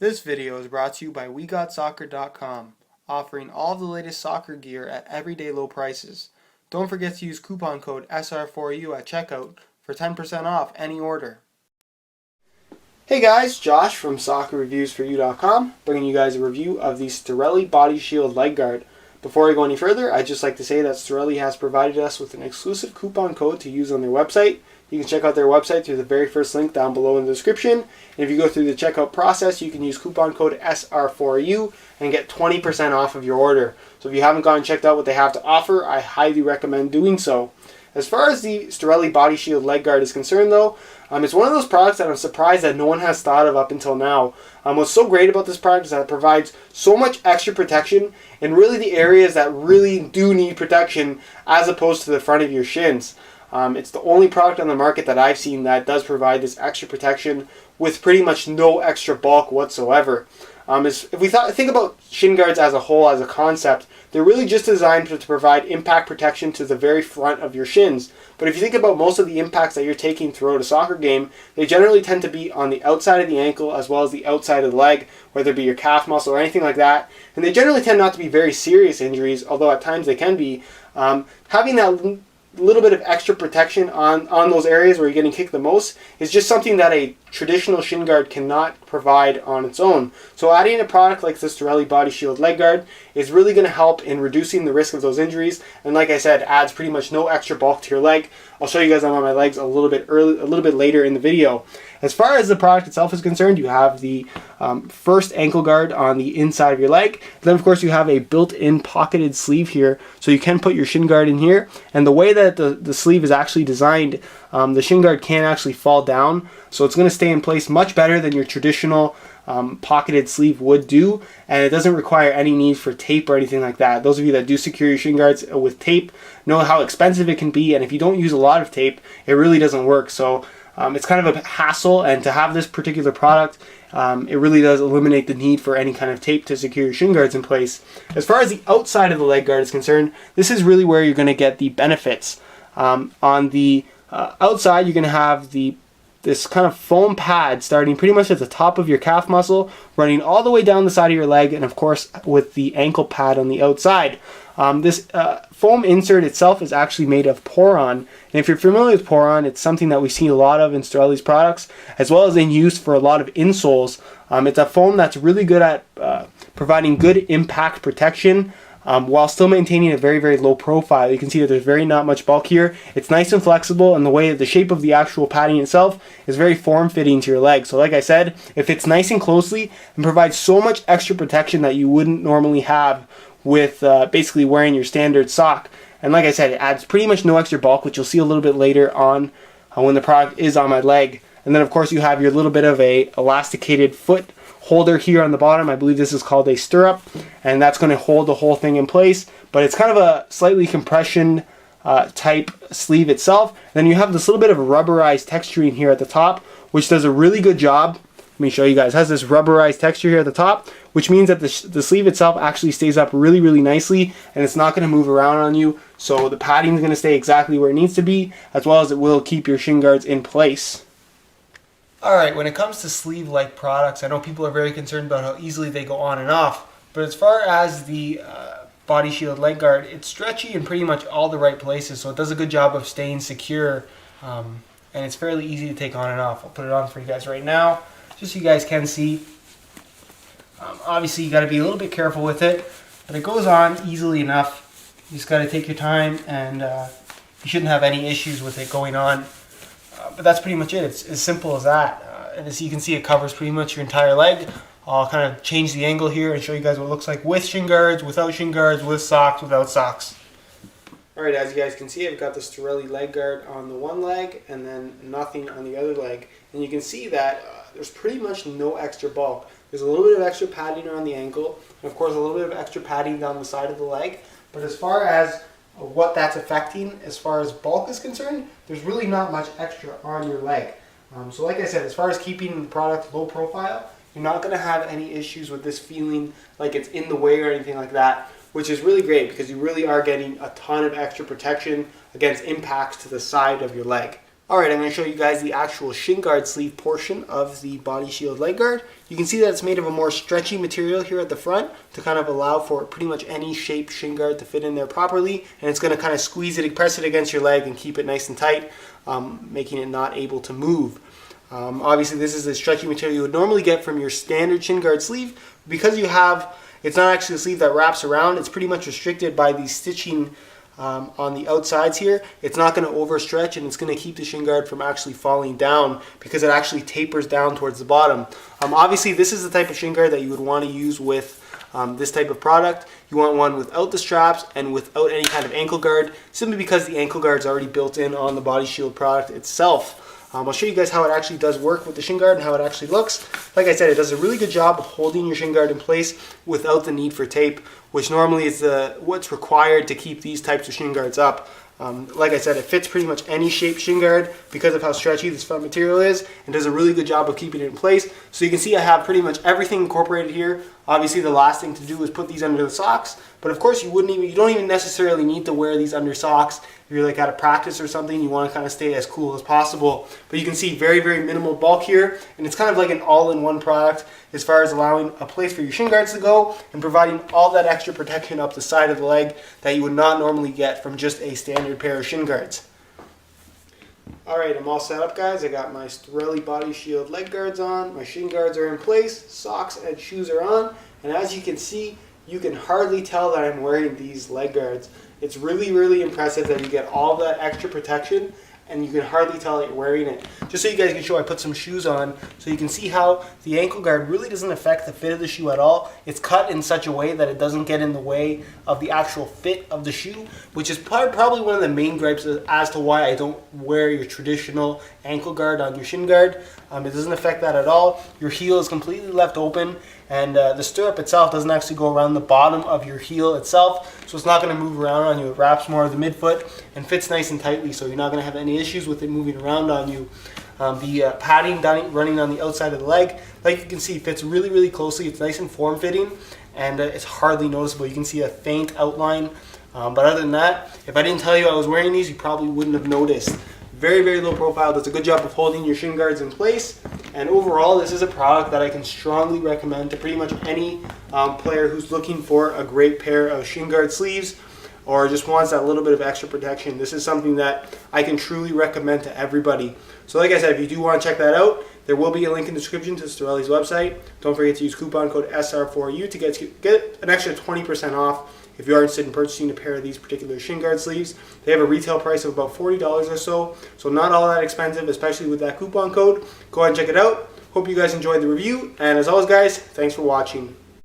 This video is brought to you by WeGotSoccer.com, offering all the latest soccer gear at everyday low prices. Don't forget to use coupon code SR4U at checkout for 10% off any order. Hey guys, Josh from SoccerReviewsForYou.com, bringing you guys a review of the Storelli BodyShield leg guard. Before I go any further, I'd just like to say that Storelli has provided us with an exclusive coupon code to use on their website. You can check out their website through the very first link down below in the description. And if you go through the checkout process, you can use coupon code SR4U and get 20% off of your order. So if you haven't gone and checked out what they have to offer, I highly recommend doing so. As far as the Storelli BodyShield leg guard is concerned though, it's one of those products that I'm surprised that no one has thought of up until now. What's so great about this product is that it provides so much extra protection in really the areas that really do need protection as opposed to the front of your shins. It's the only product on the market that I've seen that does provide this extra protection with pretty much no extra bulk whatsoever. If we think about shin guards as a whole, as a concept, they're really just designed to provide impact protection to the very front of your shins. But if you think about most of the impacts that you're taking throughout a soccer game, they generally tend to be on the outside of the ankle as well as the outside of the leg, whether it be your calf muscle or anything like that. And they generally tend not to be very serious injuries, although at times they can be. Having that little bit of extra protection on those areas where you're getting kicked the most is just something that a traditional shin guard cannot provide on its own. So adding a product like the Storelli BodyShield leg guard is really going to help in reducing the risk of those injuries, and like I said, adds pretty much no extra bulk to your leg. I'll show you guys on my legs a little bit later in the video. As far as the product itself is concerned, you have the first ankle guard on the inside of your leg. Then of course you have a built-in pocketed sleeve here, so you can put your shin guard in here. And the way that the sleeve is actually designed, the shin guard can actually fall down, so it's going to stay in place much better than your traditional pocketed sleeve would do, and it doesn't require any need for tape or anything like that. Those of you that do secure your shin guards with tape know how expensive it can be, and if you don't use a lot of tape, it really doesn't work. So it's kind of a hassle, and to have this particular product, it really does eliminate the need for any kind of tape to secure your shin guards in place. As far as the outside of the leg guard is concerned, this is really where you're going to get the benefits. On the outside, you're going to have this kind of foam pad starting pretty much at the top of your calf muscle, running all the way down the side of your leg, and of course with the ankle pad on the outside. This foam insert itself is actually made of Poron, and if you're familiar with Poron, it's something that we see a lot of in Storelli's products, as well as in use for a lot of insoles. It's a foam that's really good at providing good impact protection, while still maintaining a very, very low profile. You can see that there's not much bulk here. It's nice and flexible, and the shape of the actual padding itself is very form-fitting to your leg. So like I said, it fits nice and closely and provides so much extra protection that you wouldn't normally have with basically wearing your standard sock. And like I said, it adds pretty much no extra bulk, which you'll see a little bit later on when the product is on my leg. And then of course you have your little bit of a elasticated foot holder here on the bottom. I believe this is called a stirrup, and that's going to hold the whole thing in place, but it's kind of a slightly compression type sleeve itself. Then you have this little bit of a rubberized texturing here at the top, which does a really good job. Let me show you guys. It has this rubberized texture here at the top, which means that the sleeve itself actually stays up really, really nicely, and it's not going to move around on you. So the padding is going to stay exactly where it needs to be, as well as it will keep your shin guards in place. Alright, when it comes to sleeve-like products, I know people are very concerned about how easily they go on and off, but as far as the BodyShield leg guard, it's stretchy in pretty much all the right places, so it does a good job of staying secure, and it's fairly easy to take on and off. I'll put it on for you guys right now, just so you guys can see. Obviously, you got to be a little bit careful with it, but it goes on easily enough. You just got to take your time, and you shouldn't have any issues with it going on. But that's pretty much it. It's as simple as that. And as you can see, it covers pretty much your entire leg. I'll kind of change the angle here and show you guys what it looks like with shin guards, without shin guards, with socks, without socks. Alright, as you guys can see, I've got the Storelli leg guard on the one leg and then nothing on the other leg. And you can see that there's pretty much no extra bulk. There's a little bit of extra padding around the ankle, and of course a little bit of extra padding down the side of the leg. But as far as what that's affecting as far as bulk is concerned, there's really not much extra on your leg. So like I said, as far as keeping the product low profile, you're not going to have any issues with this feeling like it's in the way or anything like that, which is really great because you really are getting a ton of extra protection against impacts to the side of your leg. Alright, I'm going to show you guys the actual shin guard sleeve portion of the BodyShield leg guard. You can see that it's made of a more stretchy material here at the front to kind of allow for pretty much any shape shin guard to fit in there properly, and it's going to kind of squeeze it, press it against your leg and keep it nice and tight, making it not able to move. Obviously this is a stretchy material you would normally get from your standard shin guard sleeve. Because it's not actually a sleeve that wraps around, it's pretty much restricted by the stitching on the outsides here. It's not going to overstretch, and it's going to keep the shin guard from actually falling down because it actually tapers down towards the bottom. Obviously this is the type of shin guard that you would want to use with this type of product. You want one without the straps and without any kind of ankle guard, simply because the ankle guard is already built in on the BodyShield product itself. I'll show you guys how it actually does work with the shin guard and how it actually looks. Like I said, it does a really good job of holding your shin guard in place without the need for tape, which normally is what's required to keep these types of shin guards up. Like I said, it fits pretty much any shape shin guard because of how stretchy this front material is, and does a really good job of keeping it in place. So you can see I have pretty much everything incorporated here. Obviously the last thing to do is put these under the socks, but of course you don't even necessarily need to wear these under socks. If you're like at a practice or something, you want to kind of stay as cool as possible. But you can see very, very minimal bulk here, and it's kind of like an all-in-one product as far as allowing a place for your shin guards to go and providing all that extra protection up the side of the leg that you would not normally get from just a standard pair of shin guards. Alright, I'm all set up, guys. I got my Storelli BodyShield leg guards on, my shin guards are in place, socks and shoes are on, and as you can see, you can hardly tell that I'm wearing these leg guards. It's really, really impressive that you get all that extra protection and you can hardly tell that you're wearing it. Just so you guys can show, I put some shoes on so you can see how the ankle guard really doesn't affect the fit of the shoe at all. It's cut in such a way that it doesn't get in the way of the actual fit of the shoe, which is probably one of the main gripes as to why I don't wear your traditional ankle guard on your shin guard. It doesn't affect that at all. Your heel is completely left open, and the stirrup itself doesn't actually go around the bottom of your heel itself, so it's not going to move around on you. It wraps more of the midfoot and fits nice and tightly, so you're not going to have any issues with it moving around on you. The padding running on the outside of the leg, like you can see, fits really, really closely. It's nice and form-fitting, and it's hardly noticeable. You can see a faint outline, but other than that, if I didn't tell you I was wearing these, you probably wouldn't have noticed. Very, very low profile, does a good job of holding your shin guards in place, and overall this is a product that I can strongly recommend to pretty much any player who's looking for a great pair of shin guard sleeves or just wants that little bit of extra protection. This is something that I can truly recommend to everybody. So like I said, if you do want to check that out, there will be a link in the description to Storelli's website. Don't forget to use coupon code SR4U to get an extra 20% off if you are interested in purchasing a pair of these particular shin guard sleeves. They have a retail price of about $40 or so not all that expensive, especially with that coupon code. Go ahead and check it out. Hope you guys enjoyed the review, and as always guys, thanks for watching.